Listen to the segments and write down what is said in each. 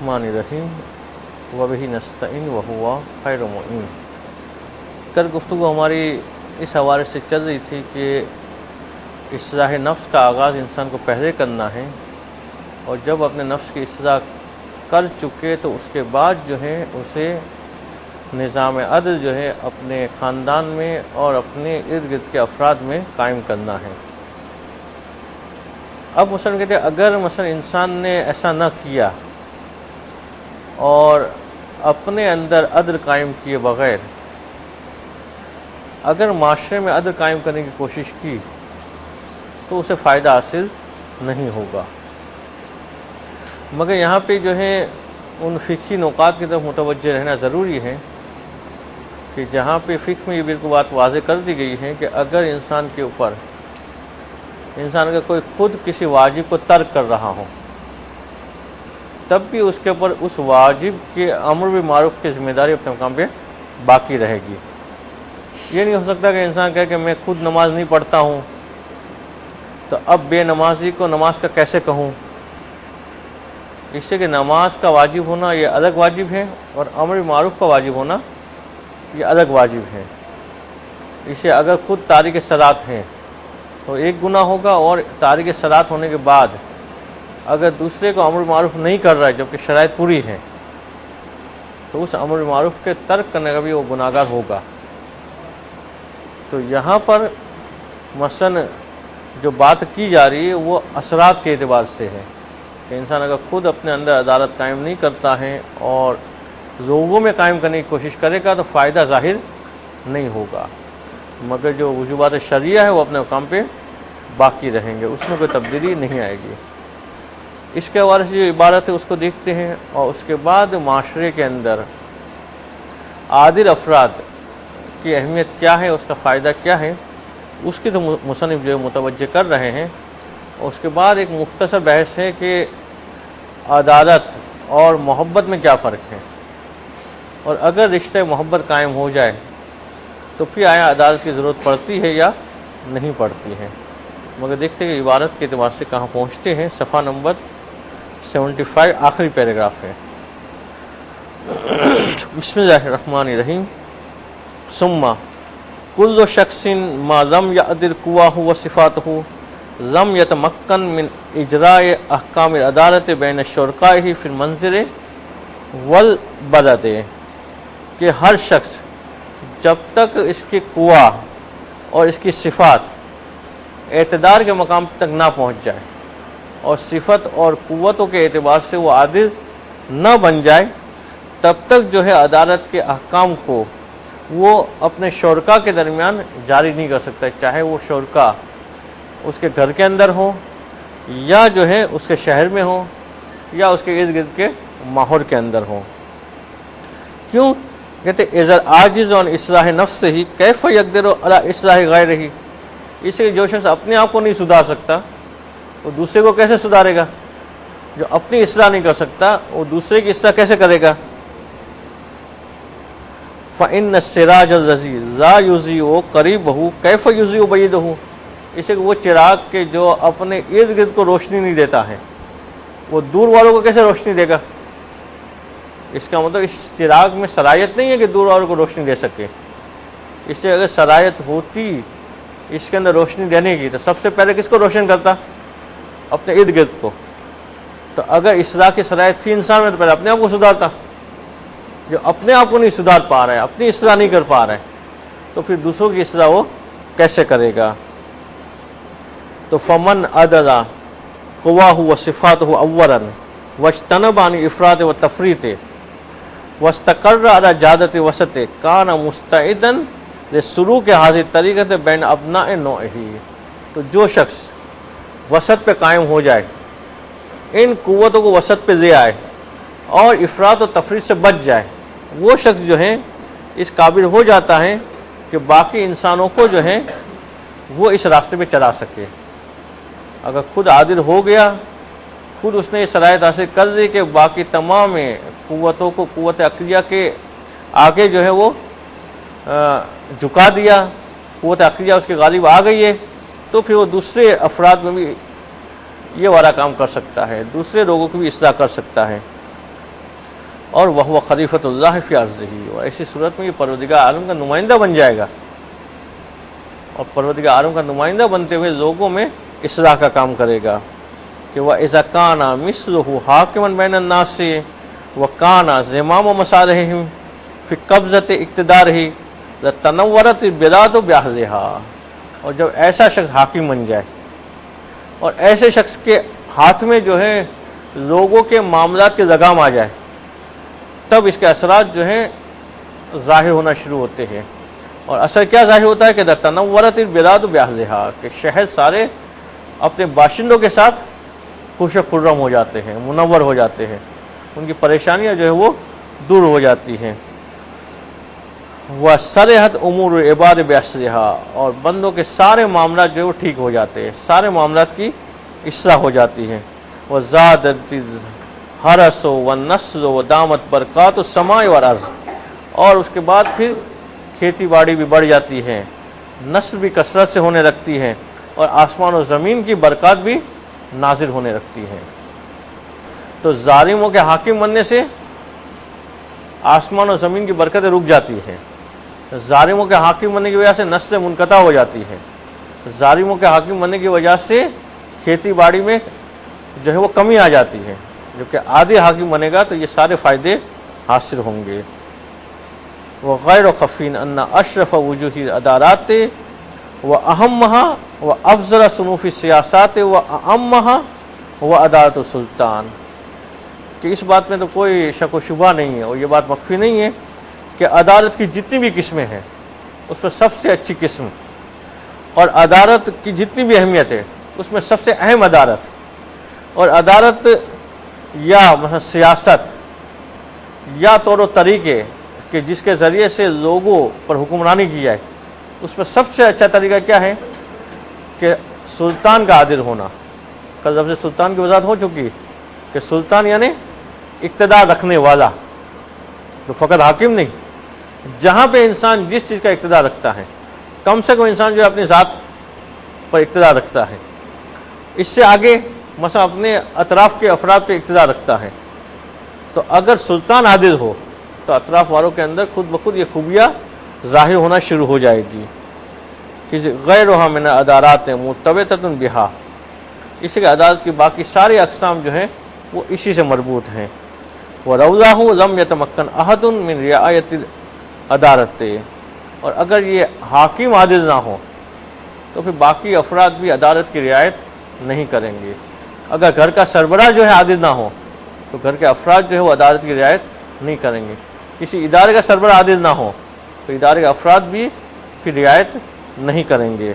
الرحمن الرحیم وبہ نستعین وہو خیر معین۔ کل گفتگو ہماری اس حوالے سے چل رہی تھی کہ اصلاح نفس کا آغاز انسان کو پہلے کرنا ہے، اور جب اپنے نفس کی اصلاح کر چکے تو اس کے بعد جو ہے اسے نظام عدل جو ہے اپنے خاندان میں اور اپنے ارد گرد کے افراد میں قائم کرنا ہے۔ اب مثلا کہتے ہیں اگر مثلا انسان نے ایسا نہ کیا اور اپنے اندر عدل قائم کیے بغیر اگر معاشرے میں عدل قائم کرنے کی کوشش کی تو اسے فائدہ حاصل نہیں ہوگا، مگر یہاں پہ جو ہے ان فقہی نکات کی طرف متوجہ رہنا ضروری ہے کہ جہاں پہ فقہ میں یہ بالکل بات واضح کر دی گئی ہے کہ اگر انسان کے اوپر انسان کا کوئی خود کسی واجب کو ترک کر رہا ہو تب بھی اس کے اوپر اس واجب کے امر بالمعروف کی ذمہ داری اپنے مقام پہ باقی رہے گی۔ یہ نہیں ہو سکتا کہ انسان کہے کہ میں خود نماز نہیں پڑھتا ہوں تو اب بے نمازی کو نماز کا کیسے کہوں، اس سے کہ نماز کا واجب ہونا یہ الگ واجب ہے اور امر بالمعروف کا واجب ہونا یہ الگ واجب ہے۔ اسے اگر خود تارک صلاۃ ہیں تو ایک گناہ ہوگا، اور تارک صلاۃ ہونے کے بعد اگر دوسرے کو امر بالمعروف نہیں کر رہا ہے جبکہ شرائط پوری ہے تو اس امر بالمعروف کے ترک کرنے کا بھی وہ گناہگار ہوگا۔ تو یہاں پر مثلا جو بات کی جا رہی ہے وہ اثرات کے اعتبار سے ہے کہ انسان اگر خود اپنے اندر عدالت قائم نہیں کرتا ہے اور لوگوں میں قائم کرنے کی کوشش کرے گا تو فائدہ ظاہر نہیں ہوگا، مگر جو وجوبات شرعیہ ہے وہ اپنے مقام پہ باقی رہیں گے، اس میں کوئی تبدیلی نہیں آئے گی۔ اس کے حوالے سے جو عبارت ہے اس کو دیکھتے ہیں، اور اس کے بعد معاشرے کے اندر عادل افراد کی اہمیت کیا ہے، اس کا فائدہ کیا ہے، اس کی تو مصنف جو متوجہ کر رہے ہیں۔ اور اس کے بعد ایک مختصر بحث ہے کہ عدالت اور محبت میں کیا فرق ہے، اور اگر رشتہ محبت قائم ہو جائے تو پھر آیا عدالت کی ضرورت پڑتی ہے یا نہیں پڑتی ہے۔ مگر دیکھتے ہیں کہ عبارت کے اعتبار سے کہاں پہنچتے ہیں۔ صفحہ نمبر 75 آخری پیراگراف ہے۔ بسم اللہ الرحمن الرحیم۔ ثم کل شخص ما لم یعدل قواہ و صفاتہ لم یتمکن من اجراء احکام العدالت بین الشرکاء فی المنزل والبلد، کہ ہر شخص جب تک اس کی قوا اور اس کی صفات اعتدار کے مقام تک نہ پہنچ جائے اور صفت اور قوتوں کے اعتبار سے وہ عادل نہ بن جائے تب تک جو ہے عدالت کے احکام کو وہ اپنے شرکاء کے درمیان جاری نہیں کر سکتا، چاہے وہ شرکاء اس کے گھر کے اندر ہوں یا جو ہے اس کے شہر میں ہوں یا اس کے ارد گرد کے ماحول کے اندر ہوں۔ کیوں کہتے اذا عاجز عن اصلاح نفس ہی کیف یقدر علی اصلاح غیرہ، اس سے جو شخص اپنے آپ کو نہیں سدھار سکتا وہ دوسرے کو کیسے سدھارے گا، جو اپنی اصلاح نہیں کر سکتا وہ دوسرے کی اصلاح کیسے کرے گا۔ فإن السراج الذی لا یضیء قریبہ کیف یضیء بعیدہ، اس سے وہ چراغ کے جو اپنے ارد گرد کو روشنی نہیں دیتا ہے وہ دور والوں کو کیسے روشنی دے گا۔ اس کا مطلب اس چراغ میں صلاحیت نہیں ہے کہ دور والوں کو روشنی دے سکے، اس سے اگر صلاحیت ہوتی اس کے اندر روشنی دینے کی تو سب سے پہلے کس کو روشن کرتا، اپنے ارد گرد کو۔ تو اگر اصلاح کی صلاحیت تھی انسان میں تو پہلے اپنے آپ کو سدھارتا، جو اپنے آپ کو نہیں سدھار پا رہا ہے، اپنی اصلاح نہیں کر پا رہا ہے تو پھر دوسروں کی اصلاح وہ کیسے کرے گا۔ تو فمن عدل قواہ و صفاتہ اولا واجتنب عن افراط و تفریط واستقر علی جادۃ وسط کان مستعدا لسلوک حاضر طریقۃ بین ابناء نوعہ، تو جو شخص وسط پہ قائم ہو جائے، ان قوتوں کو وسط پہ لے آئے اور افراط و تفریط سے بچ جائے، وہ شخص جو ہے اس قابل ہو جاتا ہے کہ باقی انسانوں کو جو ہے وہ اس راستے پہ چلا سکے۔ اگر خود عادل ہو گیا، خود اس نے یہ صلاحیت حاصل کر لی کہ باقی تمام قوتوں کو قوت عقلیہ کے آگے جو ہے وہ جھکا دیا، قوت عقلیہ اس کے غالب آ گئی ہے، تو پھر وہ دوسرے افراد میں بھی یہ والا کام کر سکتا ہے، دوسرے لوگوں کی بھی اصلاح کر سکتا ہے۔ اور وہ خلیفۃ اللہ فی ارضہ، اور ایسی صورت میں یہ پروردگار عالم کا نمائندہ بن جائے گا، اور پروردگار عالم کا نمائندہ بنتے ہوئے لوگوں میں اصلاح کا کام کرے گا کہ وَإِذَا كَانَ مِثْلُهُ حَاكِمًا بَيْنَ النَّاسِ وَكَانَ زِمَامُ مَصَالِحِهِمْ فِي قَبْضَةِ اقتدارِهِ لَتَنَوَّرَتِ الْبِلَادُ بِأَهْلِهَا، اور جب ایسا شخص حاکم بن جائے اور ایسے شخص کے ہاتھ میں جو ہے لوگوں کے معاملات کے لگام آ جائے، تب اس کے اثرات جو ہیں ظاہر ہونا شروع ہوتے ہیں۔ اور اثر کیا ظاہر ہوتا ہے کہ تنورت البلاد بأہلہا، کہ شہر سارے اپنے باشندوں کے ساتھ خوش و خرم ہو جاتے ہیں، منور ہو جاتے ہیں، ان کی پریشانیاں جو ہے وہ دور ہو جاتی ہیں۔ وَصَلِحَتْ أُمُورُ الْعِبَادِ بِأَصْلِحَا، اور بندوں کے سارے معاملات جو ہے وہ ٹھیک ہو جاتے ہیں، سارے معاملات کی اصلاح ہو جاتی ہے۔ وَزَادَتِ الْحَرَثُ وَالنَّسْلُ وَدَامَتْ بَرَکَاتُ السَّمَاءِ وَالْأَرْضِ، اور اس کے بعد پھر کھیتی باڑی بھی بڑھ جاتی ہے، نسل بھی کثرت سے ہونے لگتی ہے، اور آسمان و زمین کی برکات بھی نازل ہونے لگتی ہے۔ تو ظالموں کے حاکم بننے سے آسمان و زمین کی برکتیں رک جاتی ہیں، ظالموں کے حاکم بننے کی وجہ سے نسلیں منقطع ہو جاتی ہیں، ظالموں کے حاکم بننے کی وجہ سے کھیتی باڑی میں جو ہے وہ کمی آ جاتی ہے، جبکہ عادل حاکم بنے گا تو یہ سارے فائدے حاصل ہوں گے۔ وغیر خفین ان اشرف وجوہ العدالات واہمها وافضل صنوف السیاسات واہمها وعدالت السلطان، کہ اس بات میں تو کوئی شک و شبہ نہیں ہے، اور یہ بات مخفی نہیں ہے کہ عدالت کی جتنی بھی قسمیں ہیں اس میں سب سے اچھی قسم، اور عدالت کی جتنی بھی اہمیت ہے اس میں سب سے اہم عدالت، اور عدالت یا مثلا سیاست یا طور و طریقے کہ جس کے ذریعے سے لوگوں پر حکمرانی کی جائے، اس میں سب سے اچھا طریقہ کیا ہے کہ سلطان کا عادل ہونا۔ کل لفظ سلطان کی وضاحت ہو چکی کہ سلطان یعنی اقتدار رکھنے والا، تو فقط حاکم نہیں، جہاں پہ انسان جس چیز کا اقتدار رکھتا ہے، کم سے کم انسان جو ہے اپنی ذات پر اقتدار رکھتا ہے، اس سے آگے مثلا اپنے اطراف کے افراد پہ اقتدار رکھتا ہے، تو اگر سلطان عادل ہو تو اطراف والوں کے اندر خود بخود یہ خوبیاں ظاہر ہونا شروع ہو جائے گی کہ غیرها من العدالات مرتبطۃ بها، اسی کے عدالت کی باقی سارے اقسام جو ہیں وہ اسی سے مربوط ہیں۔ وَلَوْلَاهُ لَمْ يَتَمَكَّنْ أَحَدٌ مِّن رِعَایَةِ الْعَدَالَةِ، اور اگر یہ حاکم عادل نہ ہو تو پھر باقی افراد بھی عدالت کی رعایت نہیں کریں گے۔ اگر گھر کا سربراہ جو ہے عادل نہ ہو تو گھر کے افراد جو ہے وہ عدالت کی رعایت نہیں کریں گے، کسی ادارے کا سربراہ عادل نہ ہو تو ادارے کے افراد بھی پھر رعایت نہیں کریں گے۔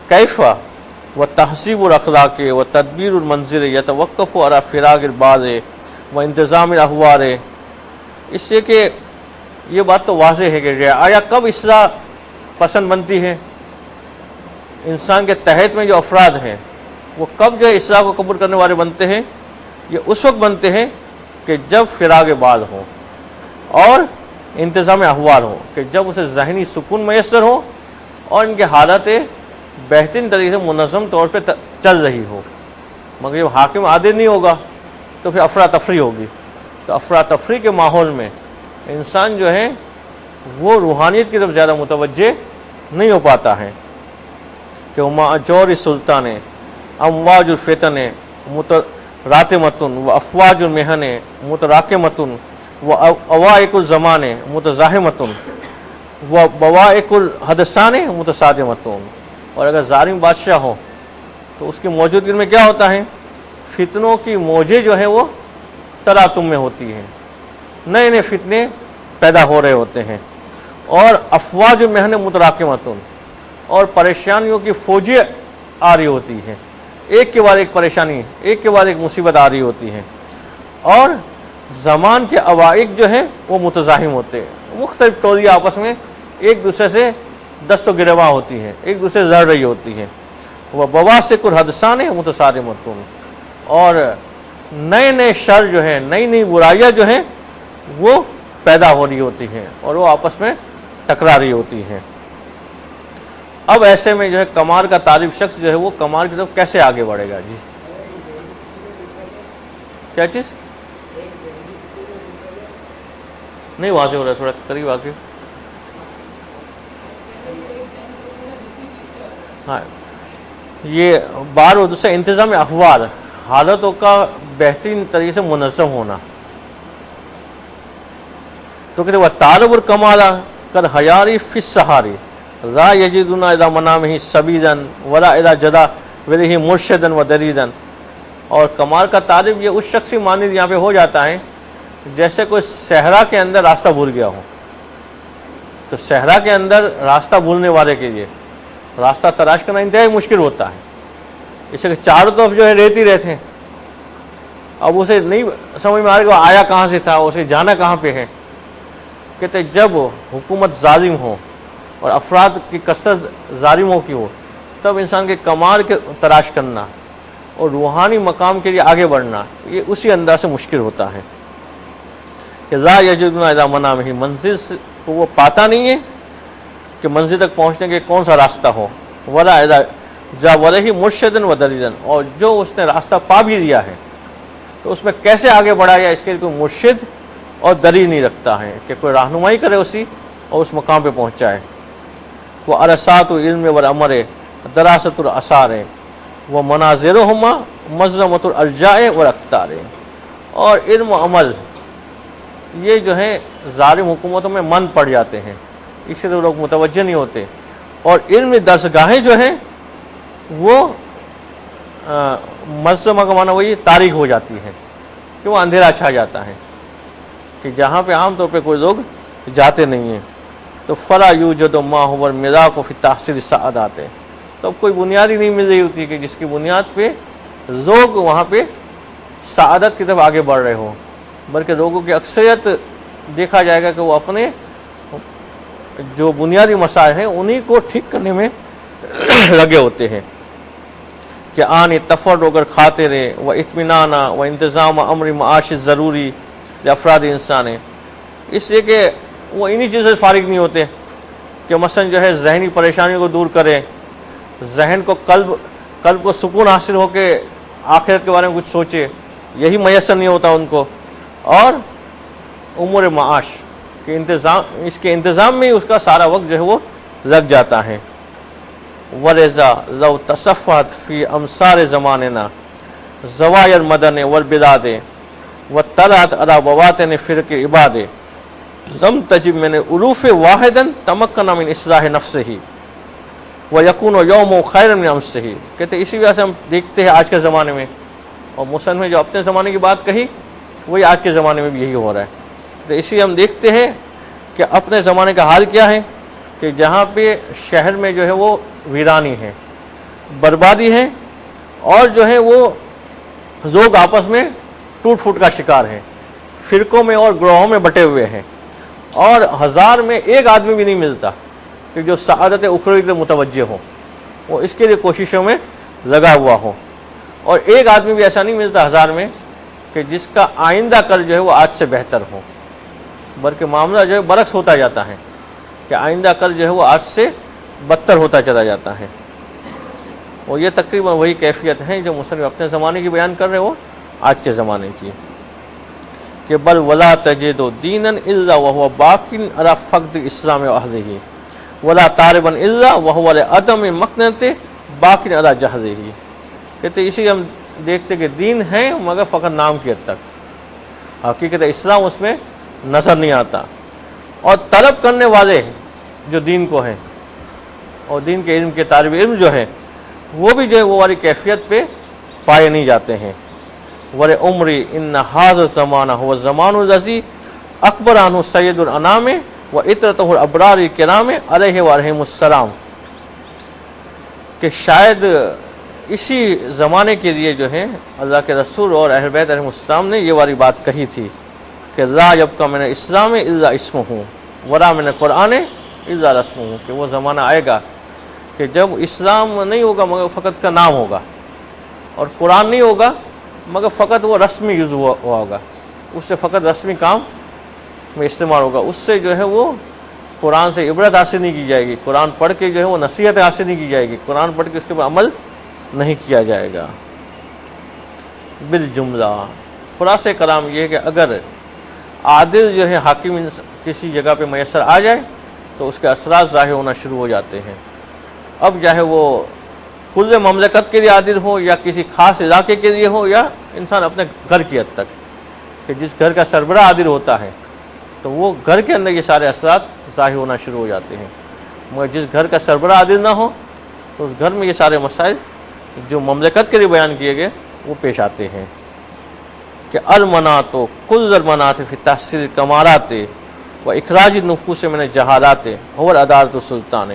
کیف و تہذیب الاخلاق و تدبیر المنزل یتوقف علی فراغ الباز و انتظام الاحوال، اس سے کہ یہ بات تو واضح ہے کہ رعایا کب اصلاح پسند بنتی ہے، انسان کے تحت میں جو افراد ہیں وہ کب جو ہے اصلاح کو قبول کرنے والے بنتے ہیں، یہ اس وقت بنتے ہیں کہ جب فراغ بال ہو اور انتظام احوال ہو، کہ جب اسے ذہنی سکون میسر ہو اور ان کے حالتیں بہترین طریقے سے منظم طور پہ چل رہی ہو۔ مگر جب حاکم عادل نہیں ہوگا تو پھر افراتفری ہوگی، تو افراتفری کے ماحول میں انسان جو ہے وہ روحانیت کی طرف زیادہ متوجہ نہیں ہو پاتا ہے کہ وما جور سلطان امواج الفتن متراتمتن و افواج المحن متراکمتن و اوائق الزمان متزاحمتن و بوائق الحدثان متصادمتن، اور اگر ظالم بادشاہ ہو تو اس کی موجودگی میں کیا ہوتا ہے، فتنوں کی موجیں جو ہے وہ تراتم میں ہوتی ہیں، نئے نئے فتنے پیدا ہو رہے ہوتے ہیں، اور افواج المحن متراکمتن، اور پریشانیوں کی فوجیں آ رہی ہوتی ہیں، ایک کے بعد ایک پریشانی، ایک کے بعد ایک مصیبت آ رہی ہوتی ہے، اور زمان کے عوائق جو ہیں وہ متزاحم ہوتے ہیں، مختلف ٹولیاں آپس میں ایک دوسرے سے دست و گرباں ہوتی ہیں، ایک دوسرے سے لڑ رہی ہوتی ہیں، وہ بواسق الحدثان متصادمتن، اور نئے نئے شر جو ہیں، نئی نئی برائیاں جو ہیں وہ پیدا ہو رہی ہوتی ہیں اور وہ آپس میں ٹکرا رہی ہوتی ہیں۔ اب ایسے میں جو ہے کمال کا طالب شخص جو ہے وہ کمال کی طرف کیسے آگے بڑھے گا؟ جی کیا چیز؟ نہیں واضح ہو رہا ہے، تھوڑا قریب آ کے. ہاں، یہ بار و دوسرا انتظام احوال، حالتوں کا بہترین طریقے سے منظم ہونا. تو کہتے وہ طالب الکمالہ کر حیاری فی السحاری را یجدون اذا منامہ سبیدن ولا اذا جدا ورہ مرشدن و دریدن. اور کمال کا طالب یہ اس شخص مانند یہاں پہ ہو جاتا ہے جیسے کوئی صحرا کے اندر راستہ بھول گیا ہو. تو صحرا کے اندر راستہ بھولنے والے کے لیے راستہ تلاش کرنا انتہائی مشکل ہوتا ہے، اس سے کہ چاروں طرف جو ہے ریتی رہتے ہیں. اب اسے نہیں سمجھ میں آ رہا کہ وہ آیا کہاں سے تھا، اسے جانا کہاں پہ ہے. کہتے جب حکومت ظالم ہو اور افراد کی کثرت ظالموں کی ہو تب انسان کے کمال کے تلاش کرنا اور روحانی مقام کے لیے آگے بڑھنا یہ اسی انداز سے مشکل ہوتا ہے کہ لا یجدون اذا منامہ، منزل کو وہ پاتا نہیں ہے کہ منزل تک پہنچنے کے کون سا راستہ ہو. ولا اذا جا ورہ مرشدن و دلیلن، اور جو اس نے راستہ پا بھی دیا ہے تو اس میں کیسے آگے بڑھایا اس کے لیے کوئی مرشد اور دلیل نہیں رکھتا ہے کہ کوئی رہنمائی کرے اسی اور اس مقام پہ پہنچائے. وہ ارسات العلم والعمر دراست الاثار وہ مناظرہما مظلمۃ الارجاء والاقطار. اور علم و عمل یہ جو ہیں ظالم حکومتوں میں من پڑ جاتے ہیں، اس سے تو لوگ متوجہ نہیں ہوتے. اور علم درسگاہیں جو ہیں وہ مظلمہ کا معنی وہی تاریک ہو جاتی ہے کہ وہ اندھیرا چھا جاتا ہے کہ جہاں پہ عام طور پہ کوئی لوگ جاتے نہیں ہیں. تو فلا یوجد ما هو الملاک فی تحصیل السعادات، تو کوئی بنیاد ہی نہیں مل رہی ہوتی کہ جس کی بنیاد پہ لوگ وہاں پہ سعادت کی طرف آگے بڑھ رہے ہوں، بلکہ لوگوں کی اکثریت دیکھا جائے گا کہ وہ اپنے جو بنیادی مسائل ہیں انہی کو ٹھیک کرنے میں لگے ہوتے ہیں کہ آن تفرغ اگر خاطر و اطمینان و انتظام امر معاش ضروری افراد انسان ہے. اس لیے کہ وہ انہی چیزوں سے فارغ نہیں ہوتے کہ مثلا جو ہے ذہنی پریشانیوں کو دور کرے، ذہن کو قلب کو سکون حاصل ہو کے آخرت کے بارے میں کچھ سوچے، یہی میسر نہیں ہوتا ان کو. اور امور معاش کے انتظام، اس کے انتظام میں اس کا سارا وقت جو ہے وہ لگ جاتا ہے. ورضا لو تصفحت فی امصار زماننا زوایا المدن والبلاد وطلعت على بواطن فرق عباد لم تجب من الوف واحدا تمکن من اصلاح نفسه ویکون یوم خیر من امسه. کہتے اسی وجہ سے ہم دیکھتے ہیں آج کے زمانے میں، اور مصنف نے جو اپنے زمانے کی بات کہی وہی آج کے زمانے میں بھی یہی ہو رہا ہے. تو اسی ہم دیکھتے ہیں کہ اپنے زمانے کا حال کیا ہے کہ جہاں پہ شہر میں جو ہے وہ ویرانی ہے، بربادی ہے، اور جو ہے وہ لوگ آپس میں ٹوٹ پھوٹ کا شکار ہیں، فرقوں میں اور گروہوں میں بٹے ہوئے ہیں، اور ہزار میں ایک آدمی بھی نہیں ملتا کہ جو سعادت اخروی کے متوجہ ہو، وہ اس کے لیے کوششوں میں لگا ہوا ہو. اور ایک آدمی بھی ایسا نہیں ملتا ہزار میں کہ جس کا آئندہ کل جو ہے وہ آج سے بہتر ہو، بلکہ معاملہ جو ہے برعکس ہوتا جاتا ہے کہ آئندہ کل جو ہے وہ آج سے بدتر ہوتا چلا جاتا ہے. اور یہ تقریباً وہی کیفیت ہے جو مصنف اپنے زمانے کی بیان کر رہے ہو آج کے زمانے کی کہ بل ولا تجد دینا الا وهو باق على فقد اسلام واهله ولا طالبا الا وهو لعدم مكنته باق على جهله. کہتے اسی ہم دیکھتے کہ دین ہے مگر فقط نام کی حد تک، حقیقت اسلام اس میں نظر نہیں آتا. اور طلب کرنے والے جو دین کو ہیں اور دین کے علم کے طالب علم جو ہے وہ بھی جو ہے وہ والی کیفیت پہ پائے نہیں جاتے ہیں. ور عمری ان هذا الزمان هو الزمان الذي اکبر عنہ سید الانام و اطرتہ الابرار الکرام علیہ وعلیہم السلام. کہ شاید اسی زمانے کے لیے جو ہے اللہ کے رسول اور اہل بیت علیہ السلام نے یہ والی بات کہی تھی کہ لا یبقى من الاسلام الا اسمہ ولا من القرآن الا رسمہ. کہ وہ زمانہ آئے گا کہ جب اسلام نہیں ہوگا مگر فقط کا نام ہوگا، اور قرآن نہیں ہوگا مگر فقط وہ رسمی یوز ہوا ہوگا، اس سے فقط رسمی کام میں استعمال ہوگا. اس سے جو ہے وہ قرآن سے عبرت حاصل نہیں کی جائے گی، قرآن پڑھ کے جو ہے وہ نصیحت حاصل نہیں کی جائے گی، قرآن پڑھ کے اس کے پر عمل نہیں کیا جائے گا. بالجملہ خلاصہ کلام یہ ہے کہ اگر عادل جو ہے حاکم کسی جگہ پہ میسر آ جائے تو اس کے اثرات ظاہر ہونا شروع ہو جاتے ہیں. اب چاہے وہ کل مملکت کے لیے عادل ہو یا کسی خاص علاقے کے لیے ہو یا انسان اپنے گھر کی حد تک، کہ جس گھر کا سربراہ عادل ہوتا ہے تو وہ گھر کے اندر یہ سارے اثرات ظاہر ہونا شروع ہو جاتے ہیں. مگر جس گھر کا سربراہ عادل نہ ہو تو اس گھر میں یہ سارے مسائل جو مملکت کے لیے بیان کیے گئے وہ پیش آتے ہیں. کہ المنات و کل المنات فی تحصیل کمارات و اخراج نفوس من جہالات اور عدالت السلطان،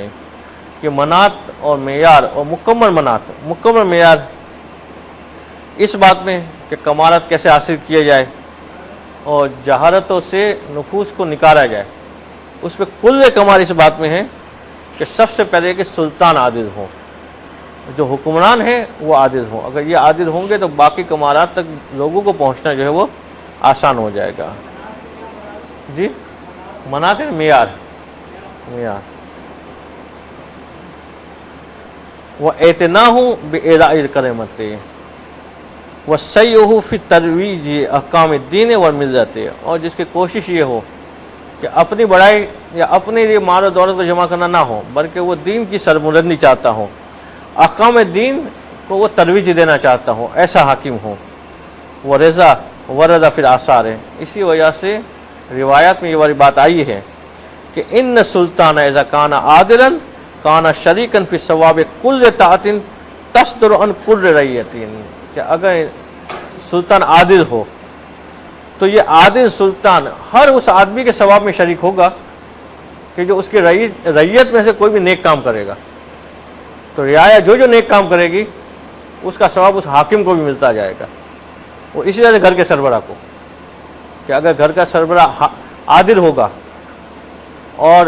کہ منات اور معیار اور مکمل منات، مکمل معیار اس بات میں کہ کمالات کیسے حاصل کیا جائے اور جہالتوں سے نفوس کو نکالا جائے، اس پہ کل کمال اس بات میں ہے کہ سب سے پہلے کہ سلطان عادل ہوں، جو حکمران ہیں وہ عادل ہوں. اگر یہ عادل ہوں گے تو باقی کمالات تک لوگوں کو پہنچنا جو ہے وہ آسان ہو جائے گا. جی منات ہے معیار، معیار. وہ اعتنا ہوں بِإِعْلَاءِ الْكَلِمَةِ وَالسَّعْيُ فِي تَرْوِيجِ احکام الدین والملت، اور جس کی کوشش یہ ہو کہ اپنی بڑائی یا اپنے لیے مال و دولت کو جمع کرنا نہ ہو بلکہ وہ دین کی سربلندی چاہتا ہو، احکام دین کو وہ ترویج دینا چاہتا ہوں، ایسا حاکم ہو. وہ رضا ورد فی الآثار ہے، اسی وجہ سے روایات میں یہ والی بات آئی ہے کہ ان سلطان اذا کان عادلا کان شریکا فی ثواب کل طاعت تصدر عن کل رعیت، کہ اگر سلطان عادل ہو تو یہ عادل سلطان ہر اس آدمی کے ثواب میں شریک ہوگا کہ جو اس کی رعیت میں سے کوئی بھی نیک کام کرے گا. تو رعایا جو نیک کام کرے گی اس کا ثواب اس حاکم کو بھی ملتا جائے گا. وہ اسی طرح سے گھر کے سربراہ کو، کہ اگر گھر کا سربراہ عادل ہوگا اور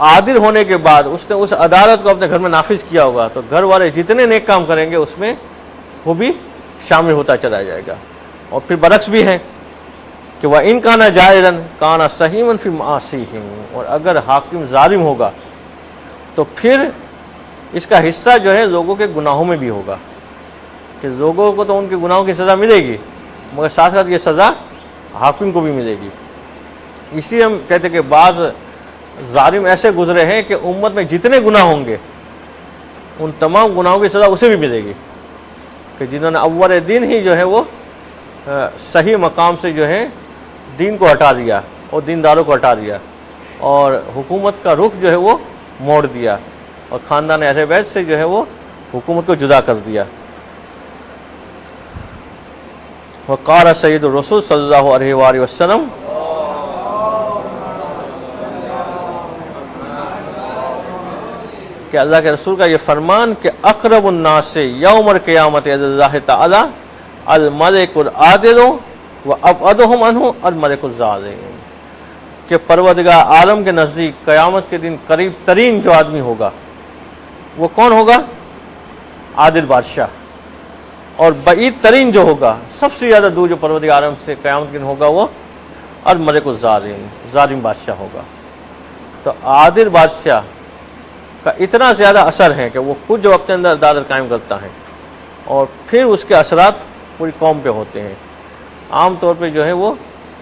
عادل ہونے کے بعد اس نے اس عدالت کو اپنے گھر میں نافذ کیا ہوگا تو گھر والے جتنے نیک کام کریں گے اس میں وہ بھی شامل ہوتا چلا جائے گا. اور پھر برعکس بھی ہے کہ وہ ان کا نا جائرن کانا صحیحً فی معاصیہم، اور اگر حاکم ظالم ہوگا تو پھر اس کا حصہ جو ہے لوگوں کے گناہوں میں بھی ہوگا، کہ لوگوں کو تو ان کے گناہوں کی سزا ملے گی مگر ساتھ ساتھ یہ سزا حاکم کو بھی ملے گی. اسی لیے ہم کہتے ہیں کہ بعض ظالم ایسے گزرے ہیں کہ امت میں جتنے گناہ ہوں گے ان تمام گناہوں کی سزا اسے بھی ملے گی، کہ جنہوں نے اول دین ہی جو ہے وہ صحیح مقام سے جو ہے دین کو ہٹا دیا اور دینداروں کو ہٹا دیا اور حکومت کا رخ جو ہے وہ موڑ دیا اور خاندان اہل بیت سے جو ہے وہ حکومت کو جدا کر دیا. وقال سید الرسول صلی اللہ علیہ وآلہ وسلم، کہ اللہ کے رسول کا یہ فرمان کہ اقرب الناس یوم القیامت الی اللہ تعالی الملک العادل و ابعدہم عنہ الملک الظالم، کہ پروردگار عالم کے نزدیک قیامت کے دن قریب ترین جو آدمی ہوگا وہ کون ہوگا؟ عادل بادشاہ. اور بعید ترین جو ہوگا، سب سے زیادہ دور جو پروردگار عالم سے قیامت کے دن ہوگا وہ الملک الظالم، ظالم بادشاہ ہوگا. تو عادل بادشاہ کا اتنا زیادہ اثر ہے کہ وہ خود جو اپنے اندر عدالت قائم کرتا ہے اور پھر اس کے اثرات پوری قوم پہ ہوتے ہیں. عام طور پہ جو ہے وہ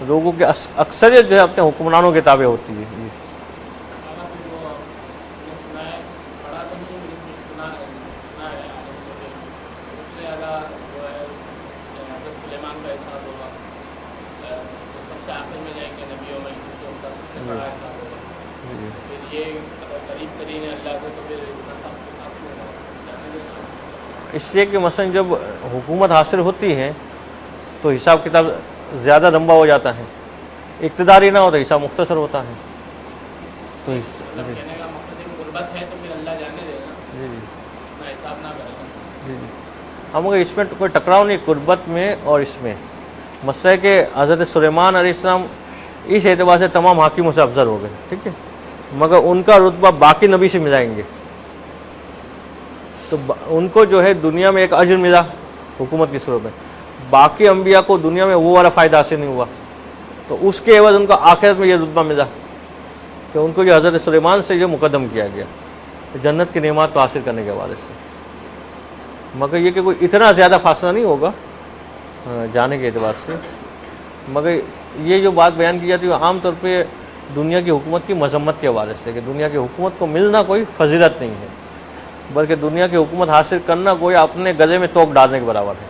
لوگوں کی اکثریت جو ہے اپنے حکمرانوں کے تابع ہوتی ہے. اس لیے کہ مثلا جب حکومت حاصل ہوتی ہے تو حساب کتاب زیادہ لمبا ہو جاتا ہے، اقتدار ہی نہ ہو تو حساب مختصر ہوتا ہے. تو ہم اگر اس میں کوئی ٹکراؤ نہیں قربت میں اور اس میں، مسئلہ ہے کہ حضرت سلیمان علیہ السلام اس اعتبار سے تمام حاکموں سے افضل ہو گئے، ٹھیک ہے، مگر ان کا رتبہ باقی نبی سے ملائیں گے تو ان کو جو ہے دنیا میں ایک اجر ملا حکومت کی صورت میں، باقی انبیاء کو دنیا میں وہ والا فائدہ حاصل نہیں ہوا تو اس کے عوض ان کو آخرت میں یہ رتبہ ملا کہ ان کو جو حضرت سلیمان سے جو مقدم کیا گیا جنت کی نعمات کو حاصل کرنے کے حوالے سے. مگر یہ کہ کوئی اتنا زیادہ فاصلہ نہیں ہوگا جانے کے اعتبار سے. مگر یہ جو بات بیان کی جاتی ہے وہ عام طور پہ دنیا کی حکومت کی مذمت کے حوالے سے، کہ دنیا کی حکومت کو ملنا کوئی فضیلت نہیں ہے، بلکہ دنیا کی حکومت حاصل کرنا کوئی اپنے گلے میں توپ ڈالنے کے برابر ہے،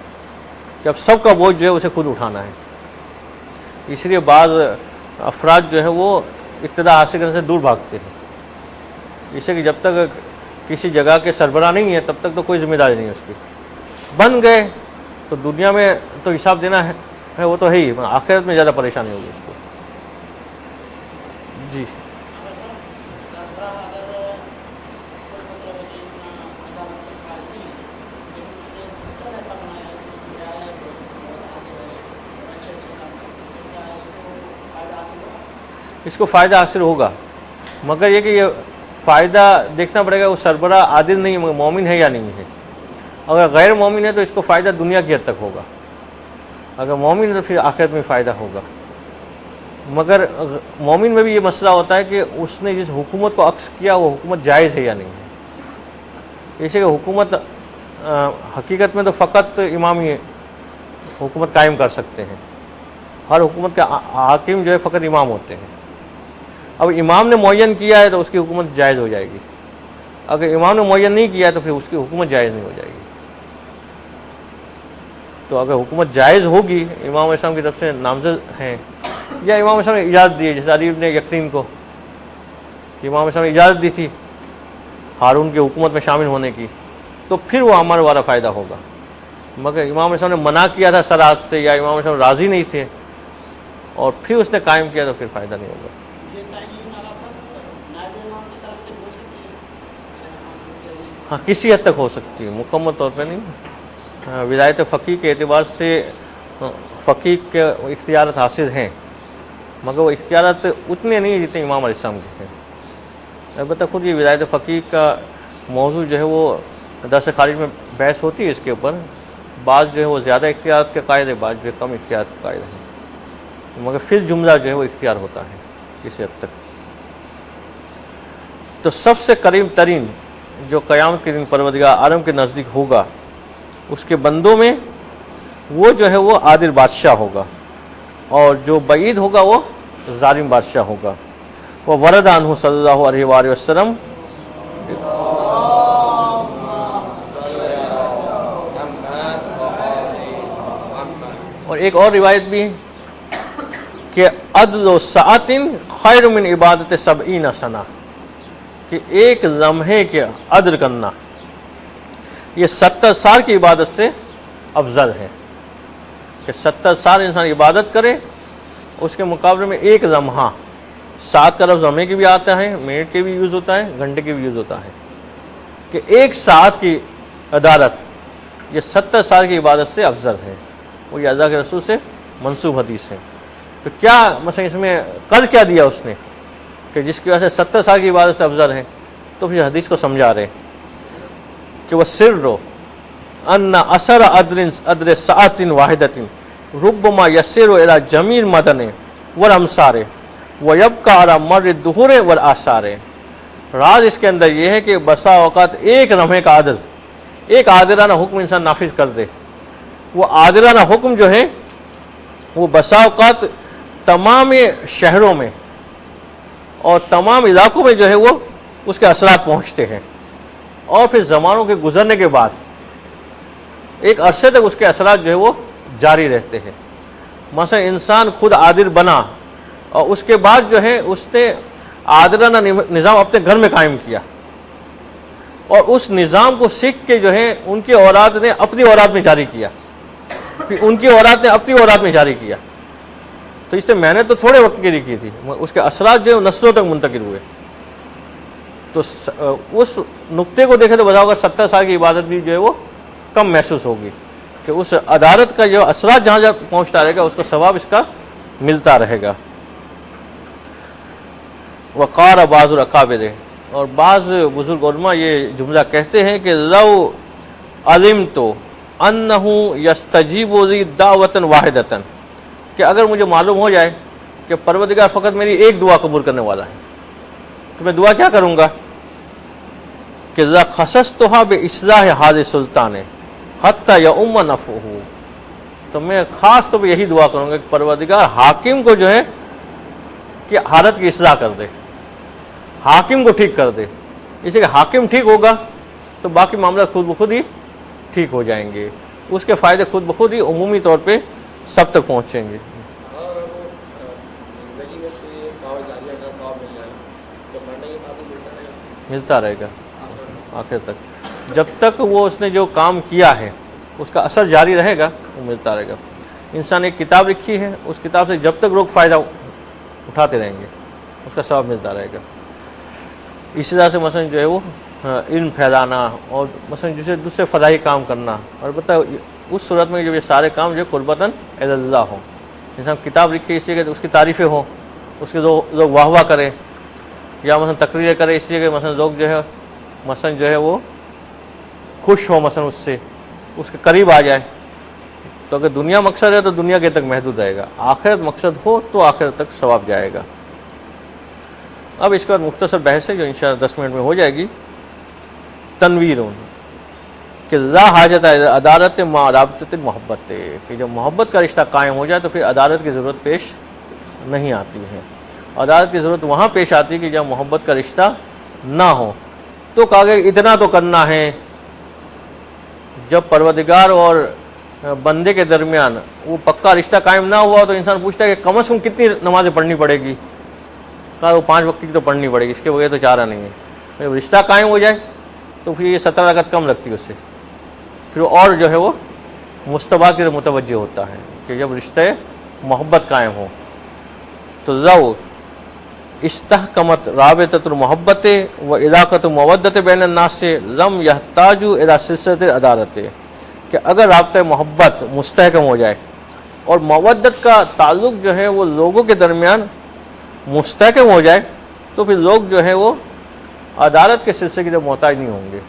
کہ اب سب کا بوجھ جو ہے اسے خود اٹھانا ہے۔ اس لیے بعض افراد جو ہے وہ اقتدار حاصل کرنے سے دور بھاگتے ہیں، اسے کہ جب تک کسی جگہ کے سربراہ نہیں ہے تب تک تو کوئی ذمہ داری نہیں ہے اس کی، بن گئے تو دنیا میں تو حساب دینا ہے وہ تو ہے ہی، آخرت میں زیادہ پریشانی ہوگی اس کو۔ جی اس کو فائدہ حاصل ہوگا، مگر یہ کہ یہ فائدہ دیکھنا پڑے گا وہ سربراہ عادل نہیں مومن ہے یا نہیں ہے۔ اگر غیر مومن ہے تو اس کو فائدہ دنیا کی حد تک ہوگا، اگر مومن ہے تو پھر آخرت میں فائدہ ہوگا۔ مگر مومن میں بھی یہ مسئلہ ہوتا ہے کہ اس نے جس حکومت کو عکس کیا وہ حکومت جائز ہے یا نہیں ہے۔ اسے کہ حکومت حقیقت میں تو فقط امام ہی حکومت قائم کر سکتے ہیں، ہر حکومت کے حاکم جو ہے فقط امام ہوتے ہیں۔ اب امام نے معین کیا ہے تو اس کی حکومت جائز ہو جائے گی، اگر امام نے معین نہیں کیا ہے تو پھر اس کی حکومت جائز نہیں ہو جائے گی۔ تو اگر حکومت جائز ہوگی، امام علیہ السلام کی طرف سے نامزد ہیں یا امام علیہ السلام نے اجازت دی ہے، جیسے علی بن یقین کو امام علیہ السلام نے اجازت دی تھی ہارون کی حکومت میں شامل ہونے کی، تو پھر وہ ہمارا والا فائدہ ہوگا۔ مگر امام علیہ السلام نے منع کیا تھا سرحد سے، یا امام علیہ السلام راضی نہیں تھے اور پھر اس نے قائم کیا تو پھر فائدہ نہیں ہوگا۔ ہاں کسی حد تک ہو سکتی ہے، مکمل طور پہ نہیں۔ ولایت فقیہ کے اعتبار سے فقیہ کے اختیارات حاصل ہیں، مگر وہ اختیارات اتنے نہیں ہیں جتنے امام علیہ السلام کے ہیں۔ البتہ خود یہ ولایت فقیہ کا موضوع جو ہے وہ درس خارج میں بحث ہوتی ہے اس کے اوپر، بعض جو ہے وہ زیادہ اختیارات کے قائل ہے، بعض جو ہے کم اختیارات کے قائل ہیں، مگر پھر جملہ جو ہے وہ اختیار ہوتا ہے کسی حد تک۔ تو سب سے قریب ترین جو قیامت کے دن پروردگار عالم کے نزدیک ہوگا اس کے بندوں میں وہ جو ہے وہ عادل بادشاہ ہوگا، اور جو بعید ہوگا وہ ظالم بادشاہ ہوگا۔ وہ ورد عنہ صلی اللہ علیہ وآلہ وسلم، اور ایک اور روایت بھی ہے کہ عدل ساعت خیر من عبادت 70 سنہ، کہ ایک لمحے کے عدل کرنا یہ 70 سال کی عبادت سے افضل ہے، کہ 70 سال انسان عبادت کرے اس کے مقابلے میں ایک لمحہ، سات کا لفظ لمحے کی بھی آتا ہے، منٹ کے بھی یوز ہوتا ہے، گھنٹے کے بھی یوز ہوتا ہے، کہ ایک ساعت کی عدالت یہ 70 سال کی عبادت سے افضل ہے۔ وہ یہ اللہ کے رسول سے منسوب حدیث ہے۔ تو کیا مثلا اس میں کر کیا دیا اس نے کہ جس کی وجہ سے 70 سال کی عبادت سے افضل ہے؟ تو پھر حدیث کو سمجھا رہے کہ وہ سر ان اثر عدل ساعت واحدۃ ربما یسیر الی جمیع المدن والامصار ویبقى علی مر الدہور والآثار۔ راز اس کے اندر یہ ہے کہ بسا اوقات ایک لمحے کا عدل، ایک عادلانہ حکم انسان نافذ کر دے، وہ عادلانہ حکم جو ہے وہ بسا اوقات تمام شہروں میں اور تمام علاقوں میں جو ہے وہ اس کے اثرات پہنچتے ہیں، اور پھر زمانوں کے گزرنے کے بعد ایک عرصے تک اس کے اثرات جو ہے وہ جاری رہتے ہیں۔ مثلا انسان خود عادل بنا اور اس کے بعد جو ہے اس نے عادلانہ نظام اپنے گھر میں قائم کیا، اور اس نظام کو سیکھ کے جو ہے ان کی اولاد نے اپنی اولاد میں جاری کیا، پھر ان کی اولاد نے اپنی اولاد میں جاری کیا، تو اس نے محنت تو تھوڑے وقت کے لیے کی تھی، اس کے اثرات جو ہے نسلوں تک منتقل ہوئے۔ تو اس نقطے کو دیکھے تو بتاؤ گا 70 سال کی عبادت بھی جو ہے وہ کم محسوس ہوگی، کہ اس عدالت کا جو اثرات جہاں جہاں پہنچتا رہے گا اس کا ثواب اس کا ملتا رہے گا۔ وقار بعض الاکابر، اور بعض بزرگ علماء یہ جملہ کہتے ہیں کہ لو علمت انہ یستجیب لی دعوۃ واحدۃ، کہ اگر مجھے معلوم ہو جائے کہ پروردگار فقط میری ایک دعا قبول کرنے والا ہے تو میں دعا کیا کروں گا کہ لخصصتها باصلاح حال السلطان حتی یؤم نفعہ، تو میں خاص طور پہ یہی دعا کروں گا کہ پروردگار حاکم کو جو ہے کہ حالت کی اصلاح کر دے، حاکم کو ٹھیک کر دے، اس لیے کہ حاکم ٹھیک ہوگا تو باقی معاملات خود بخود ہی ٹھیک ہو جائیں گے، اس کے فائدے خود بخود ہی عمومی طور پہ سب تک پہنچیں گے۔ ملتا رہے گا آخر تک، جب تک وہ اس نے جو کام کیا ہے اس کا اثر جاری رہے گا وہ ملتا رہے گا۔ انسان ایک کتاب لکھی ہے، اس کتاب سے جب تک لوگ فائدہ اٹھاتے رہیں گے اس کا ثواب ملتا رہے گا۔ اسی طرح سے مثلا جو ہے وہ علم پھیلانا اور مثلا جسے دوسرے فلاحی کام کرنا، اور البتہ اس صورت میں جب یہ سارے کام جو قربتاً الی اللہ ہوں، انسان کتاب لکھے اس لیے کہ اس کی تعریفیں ہوں، اس کے لوگ واہ واہ کریں، یا مثلا تقریر کرے اس لیے کہ مثلا لوگ جو ہے وہ خوش ہوں مثلا اس سے، اس کے قریب آ جائے۔ تو اگر دنیا مقصد ہے تو دنیا کے تک محدود رہے گا، آخرت مقصد ہو تو آخرت تک ثواب جائے گا۔ اب اس کے بعد مختصر بحث ہے جو انشاءاللہ 10 منٹ میں ہو جائے گی۔ تنویر کہ لا حاجت عدالت مع رابطۃ المحبت، کہ جب محبت کا رشتہ قائم ہو جائے تو پھر عدالت کی ضرورت پیش نہیں آتی ہے۔ عدالت کی ضرورت وہاں پیش آتی ہے کہ جب محبت کا رشتہ نہ ہو۔ تو کہا گیا اتنا تو کرنا ہے، جب پروردگار اور بندے کے درمیان وہ پکا رشتہ قائم نہ ہوا تو انسان پوچھتا ہے کہ کم از کم کتنی نمازیں پڑھنی پڑے گی؟ کہا وہ 5 وقت کی تو پڑھنی پڑے گی، اس کے بغیر تو چارہ نہیں ہے۔ جب رشتہ قائم ہو جائے تو پھر یہ 17 رکعت کم لگتی ہے اس سے، پھر اور جو ہے وہ مستبا کی متوجہ ہوتا ہے کہ جب رشتے محبت قائم ہو تو ذو استحکمت رابطۃ المحبت و علاقۃ مودت بین الناس سے لم یحتاجوا الی سلسلۃ العدالت، کہ اگر رابطہ محبت مستحکم ہو جائے اور مودت کا تعلق جو ہے وہ لوگوں کے درمیان مستحکم ہو جائے تو پھر لوگ جو ہے وہ عدالت کے سلسلے کی محتاج نہیں ہوں گے۔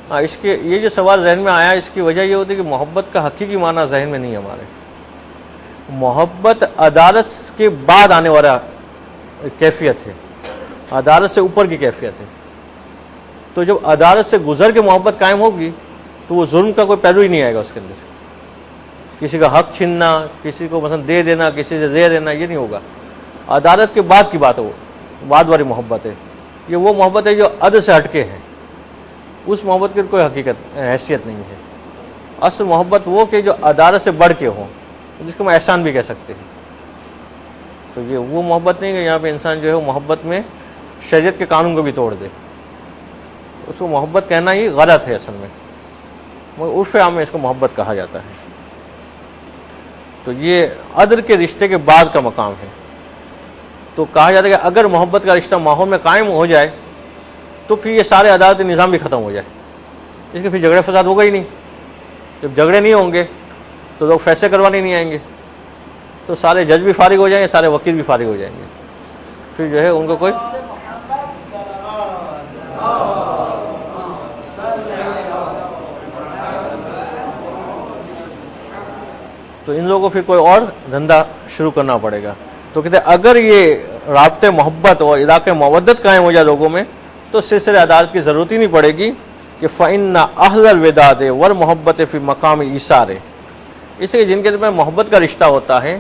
ہاں، اس کے یہ جو سوال ذہن میں آیا اس کی وجہ یہ ہوتی ہے کہ محبت کا حقیقی معنی ذہن میں نہیں ہے ہمارے۔ محبت عدالت کے بعد آنے والا کیفیت ہے، عدالت سے اوپر کی کیفیت ہے۔ تو جب عدالت سے گزر کے محبت قائم ہوگی تو وہ ظلم کا کوئی پہلو ہی نہیں آئے گا اس کے اندر، کسی کا حق چھیننا، کسی کو مثلا دے دینا، کسی سے دے دینا، یہ نہیں ہوگا۔ عدالت کے بعد کی بات ہے، وہ بعد والی محبت ہے۔ یہ وہ محبت ہے جو عدل سے ہٹ کے ہے، اس محبت کی کوئی حیثیت نہیں ہے۔ اصل محبت وہ کہ جو عدالت سے بڑھ کے ہو، جس کو ہم احسان بھی کہہ سکتے ہیں۔ تو یہ وہ محبت نہیں کہ یہاں پہ انسان جو ہے وہ محبت میں شریعت کے قانون کو بھی توڑ دے، اس کو محبت کہنا ہی غلط ہے اصل میں، مگر عرف عام میں اس کو محبت کہا جاتا ہے۔ تو یہ عدل کے رشتے کے بعد کا مقام ہے۔ تو کہا جاتا ہے کہ اگر محبت کا رشتہ ماحول میں قائم ہو جائے تو پھر یہ سارے عدالتی نظام بھی ختم ہو جائے، اس کے پھر جھگڑے فساد ہوگا ہی نہیں۔ جب جھگڑے نہیں ہوں گے تو لوگ فیصلے کروانے نہیں آئیں گے، تو سارے جج بھی فارغ ہو جائیں گے، سارے وکیل بھی فارغ ہو جائیں گے، پھر جو ہے ان کو کوئی تو ان لوگوں کو پھر کوئی اور دھندا شروع کرنا پڑے گا۔ تو کہتے ہیں اگر یہ رابطے محبت اور علاقے مودت قائم ہو جائے لوگوں میں تو سلسلے عدالت کی ضرورت ہی نہیں پڑے گی کہ فَإِنَّ أَهْلَ الْوِدَادِ وَالْمُحَبَّةِ فِي مَقَامِ ایثار، اس لیے جن کے درمیان محبت کا رشتہ ہوتا ہے،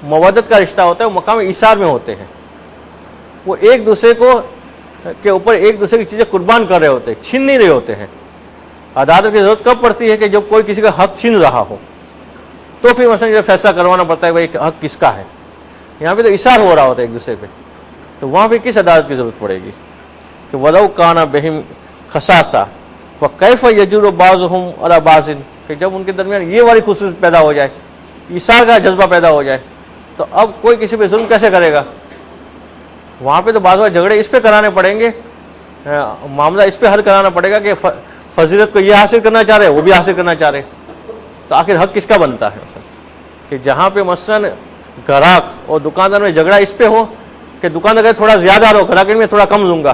مودت کا رشتہ ہوتا ہے، وہ مقام ایثار میں ہوتے ہیں۔ وہ ایک دوسرے کو کے اوپر ایک دوسرے کی چیزیں قربان کر رہے ہوتے ہیں، چھین نہیں رہے ہوتے ہیں۔ عدالت کی ضرورت کب پڑتی ہے کہ جب کوئی کسی کا حق چھین رہا ہو، تو پھر مثلا یہ فیصلہ کروانا پڑتا ہے بھائی حق کس کا ہے۔ یہاں پہ تو اثار ہو رہا ہوتا ہے ایک دوسرے پہ، تو وہاں پہ کس عدالت کی ضرورت پڑے گی؟ کہ وَلَوْ كَانَ بِهِمْ خَصَاصَةٌ فَكَيْفَ يَجُورُ بَعْضُهُمْ عَلَى بَعْضٍ، کہ جب ان کے درمیان یہ والی خصوصیت پیدا ہو جائے، اثار کا جذبہ پیدا ہو جائے، تو اب کوئی کسی پہ ظلم کیسے کرے گا؟ وہاں پہ تو بعض بار جھگڑے اس پہ کرانے پڑیں گے، معاملہ اس پہ حل کرانا پڑے گا کہ فضیلت کو یہ حاصل کرنا چاہ رہے وہ بھی حاصل کرنا چاہ رہے، تو آخر حق کس کا بنتا ہے؟ کہ جہاں پہ مثلا گراہک اور دکاندار میں جھگڑا اس پہ ہو کہ دکاندار تھوڑا زیادہ لو، گراہک میں تھوڑا کم لوں گا،